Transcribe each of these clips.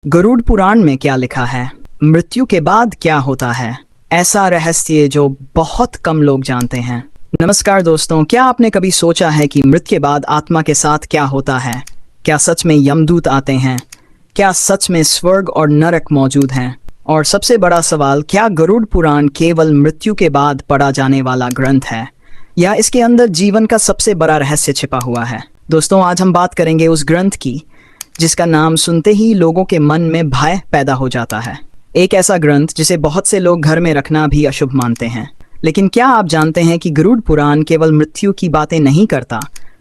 गरुड़ पुराण में क्या लिखा है? मृत्यु के बाद क्या होता है? ऐसा रहस्य जो बहुत कम लोग जानते हैं। नमस्कार दोस्तों, क्या आपने कभी सोचा है कि मृत्यु के बाद आत्मा के साथ क्या होता है? क्या सच में यमदूत आते हैं? क्या सच में स्वर्ग और नरक मौजूद हैं? और सबसे बड़ा सवाल, क्या गरुड़ पुराण केवल मृत्यु के बाद पढ़ा जाने वाला ग्रंथ है या इसके अंदर जीवन का सबसे बड़ा रहस्य छिपा हुआ है? दोस्तों, आज हम बात करेंगे उस ग्रंथ की जिसका नाम सुनते ही लोगों के मन में भय पैदा हो जाता है। एक ऐसा ग्रंथ जिसे बहुत से लोग घर में रखना भी अशुभ मानते हैं। लेकिन क्या आप जानते हैं कि गरुड़ पुराण केवल मृत्यु की बातें नहीं करता,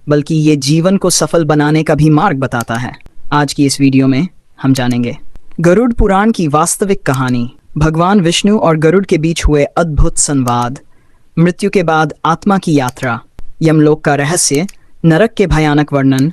बल्कि ये जीवन को सफल बनाने का भी मार्ग बताता है? आज की इस वीडियो में हम जानेंगे गरुड़ पुराण की वास्तविक कहानी, भगवान विष्णु और गरुड़ के बीच हुए अद्भुत संवाद, मृत्यु के बाद आत्मा की यात्रा, यमलोक का रहस्य, नरक के भयानक वर्णन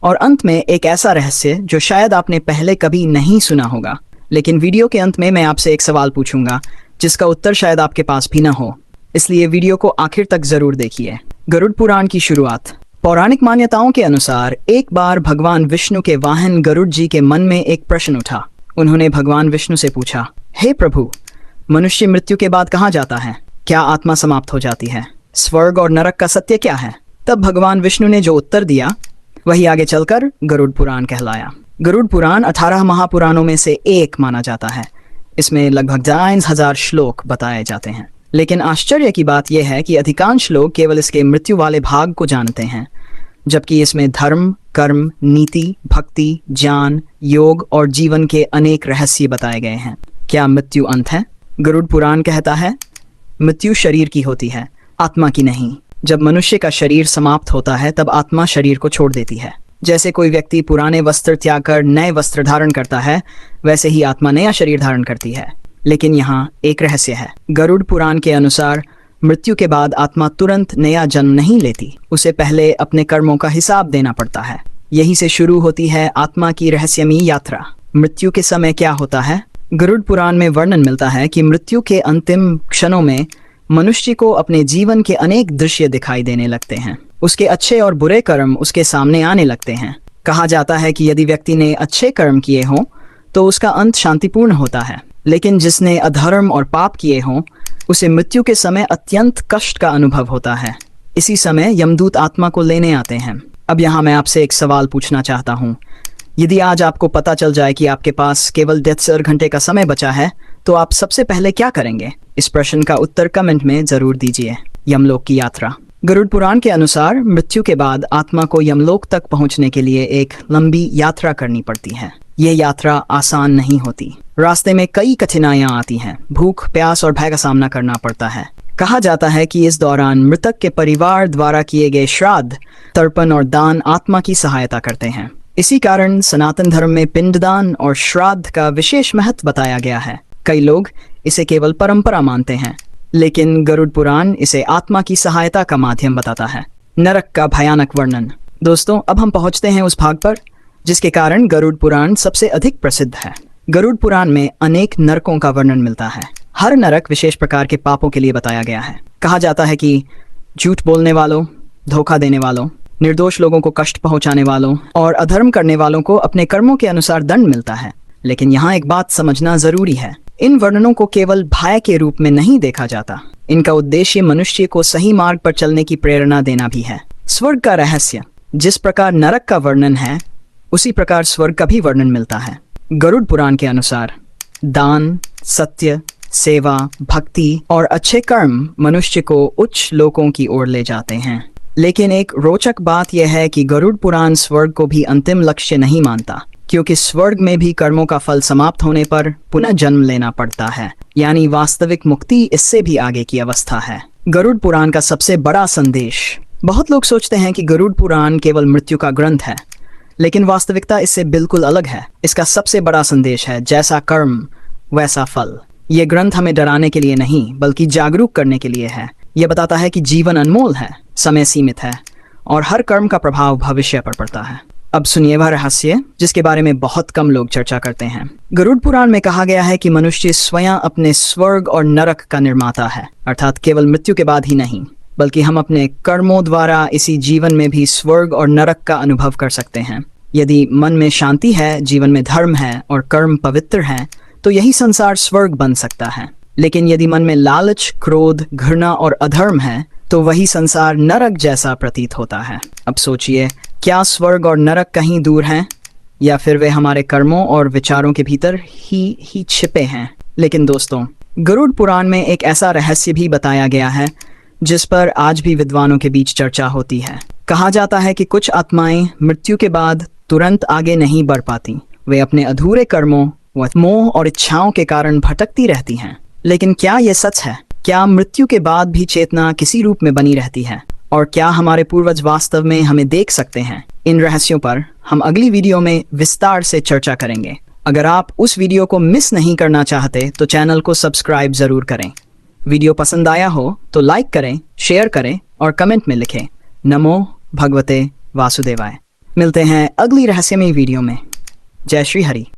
और अंत में एक ऐसा रहस्य जो शायद आपने पहले कभी नहीं सुना होगा। लेकिन वीडियो के अंत में मैं आपसे एक सवाल पूछूंगा जिसका उत्तर शायद आपके पास भी ना हो, इसलिए वीडियो को आखिर तक जरूर देखिए। गरुड़ पुराण की शुरुआत। पौराणिक मान्यताओं के अनुसार एक बार भगवान विष्णु के वाहन गरुड़ जी के मन में एक प्रश्न उठा। उन्होंने भगवान विष्णु से पूछा, हे प्रभु, मनुष्य मृत्यु के बाद कहाँ जाता है? क्या आत्मा समाप्त हो जाती है? स्वर्ग और नरक का सत्य क्या है? तब भगवान विष्णु ने जो उत्तर दिया वही आगे चलकर गरुड़ पुराण कहलाया। गरुड़ पुराण 18 महापुराणों में से एक माना जाता है। इसमें लगभग 4000 श्लोक बताए जाते हैं। लेकिन आश्चर्य की बात यह है कि अधिकांश लोग केवल इसके मृत्यु वाले भाग को जानते हैं, जबकि इसमें धर्म, कर्म, नीति, भक्ति, ज्ञान, योग और जीवन के अनेक रहस्य बताए गए हैं। क्या मृत्यु अंत है? गरुड़ पुराण कहता है, मृत्यु शरीर की होती है, आत्मा की नहीं। जब मनुष्य का शरीर समाप्त होता है तब आत्मा शरीर को छोड़ देती है। जैसे कोई व्यक्ति पुराने वस्त्र त्याग कर नए वस्त्र धारण करता है, वैसे ही आत्मा नया शरीर धारण करती है। लेकिन यहाँ एक रहस्य है। गरुड़ पुराण के अनुसार मृत्यु के बाद आत्मा तुरंत नया जन्म नहीं लेती, उसे पहले अपने कर्मों का हिसाब देना पड़ता है। यही से शुरू होती है आत्मा की रहस्यमयी यात्रा। मृत्यु के समय क्या होता है? गरुड़ पुराण में वर्णन मिलता है कि मृत्यु के अंतिम क्षणों में मनुष्य को अपने जीवन के अनेक दृश्य दिखाई देने लगते हैं। उसके अच्छे और बुरे कर्म उसके सामने आने लगते हैं। कहा जाता है कि यदि व्यक्ति ने अच्छे कर्म किए हों तो उसका अंत शांतिपूर्ण होता है, लेकिन जिसने अधर्म और पाप किए हों उसे मृत्यु के समय अत्यंत कष्ट का अनुभव होता है। इसी समय यमदूत आत्मा को लेने आते हैं। अब यहाँ मैं आपसे एक सवाल पूछना चाहता हूँ। यदि आज आपको पता चल जाए कि आपके पास केवल 1.5 घंटे का समय बचा है, तो आप सबसे पहले क्या करेंगे? इस प्रश्न का उत्तर कमेंट में जरूर दीजिए। यमलोक की यात्रा। गरुड़ पुराण के अनुसार मृत्यु के बाद आत्मा को यमलोक तक पहुंचने के लिए एक लंबी यात्रा करनी पड़ती है। ये यात्रा आसान नहीं होती। रास्ते में कई कठिनाइयां आती हैं। भूख, प्यास और भय का सामना करना पड़ता है। कहा जाता है कि इस दौरान मृतक के परिवार द्वारा किए गए श्राद्ध, तर्पण और दान आत्मा की सहायता करते हैं। इसी कारण सनातन धर्म में पिंडदान और श्राद्ध का विशेष महत्व बताया गया है। कई लोग इसे केवल परंपरा मानते हैं, लेकिन गरुड़ पुराण इसे आत्मा की सहायता का माध्यम बताता है। नरक का भयानक वर्णन। दोस्तों, अब हम पहुंचते हैं उस भाग पर जिसके कारण गरुड़ पुराण सबसे अधिक प्रसिद्ध है। गरुड़ पुराण में अनेक नरकों का वर्णन मिलता है। हर नरक विशेष प्रकार के पापों के लिए बताया गया है। कहा जाता है कि झूठ बोलने वालों, धोखा देने वालों, निर्दोष लोगों को कष्ट पहुंचाने वालों और अधर्म करने वालों को अपने कर्मों के अनुसार दंड मिलता है। लेकिन यहाँ एक बात समझना जरूरी है। इन वर्णनों को केवल भय के रूप में नहीं देखा जाता। इनका उद्देश्य मनुष्य को सही मार्ग पर चलने की प्रेरणा देना भी है। स्वर्ग का रहस्य। जिस प्रकार नरक का वर्णन है, उसी प्रकार स्वर्ग का भी वर्णन मिलता है। गरुड़ पुराण के अनुसार दान, सत्य, सेवा, भक्ति और अच्छे कर्म मनुष्य को उच्च लोकों की ओर ले जाते हैं। लेकिन एक रोचक बात यह है कि गरुड़ पुराण स्वर्ग को भी अंतिम लक्ष्य नहीं मानता, क्योंकि स्वर्ग में भी कर्मों का फल समाप्त होने पर पुनः जन्म लेना पड़ता है। यानी वास्तविक मुक्ति इससे भी आगे की अवस्था है। गरुड़ पुराण का सबसे बड़ा संदेश। बहुत लोग सोचते हैं कि गरुड़ पुराण केवल मृत्यु का ग्रंथ है, लेकिन वास्तविकता इससे बिल्कुल अलग है। इसका सबसे बड़ा संदेश है, जैसा कर्म वैसा फल। ये ग्रंथ हमें डराने के लिए नहीं, बल्कि जागरूक करने के लिए है। यह बताता है कि जीवन अनमोल है, समय सीमित है और हर कर्म का प्रभाव भविष्य पर पड़ता है। अब सुनिए वह रहस्य जिसके बारे में बहुत कम लोग चर्चा करते हैं। गरुड़ पुराण में कहा गया है कि मनुष्य स्वयं अपने स्वर्ग और नरक का निर्माता है, अर्थात केवल मृत्यु के बाद ही नहीं, बल्कि हम अपने कर्मों द्वारा इसी जीवन में भी स्वर्ग और नरक का अनुभव कर सकते हैं। यदि मन में शांति है, जीवन में धर्म है और कर्म पवित्र हैं, तो यही संसार स्वर्ग बन सकता है। लेकिन यदि मन में लालच, क्रोध, घृणा और अधर्म है, तो वही संसार नरक जैसा प्रतीत होता है। अब सोचिए, क्या स्वर्ग और नरक कहीं दूर हैं, या फिर वे हमारे कर्मों और विचारों के भीतर ही छिपे हैं? लेकिन दोस्तों, गरुड़ पुराण में एक ऐसा रहस्य भी बताया गया है जिस पर आज भी विद्वानों के बीच चर्चा होती है। कहा जाता है कि कुछ आत्माएं मृत्यु के बाद तुरंत आगे नहीं बढ़ पाती। वे अपने अधूरे कर्मों व मोह और इच्छाओं के कारण भटकती रहती हैं। लेकिन क्या यह सच है? क्या मृत्यु के बाद भी चेतना किसी रूप में बनी रहती है? और क्या हमारे पूर्वज वास्तव में हमें देख सकते हैं? इन रहस्यों पर हम अगली वीडियो में विस्तार से चर्चा करेंगे। अगर आप उस वीडियो को मिस नहीं करना चाहते तो चैनल को सब्सक्राइब जरूर करें। वीडियो पसंद आया हो तो लाइक करें, शेयर करें और कमेंट में लिखें नमो भगवते वासुदेवाय। मिलते हैं अगली रहस्यमयी वीडियो में। जय श्री हरि।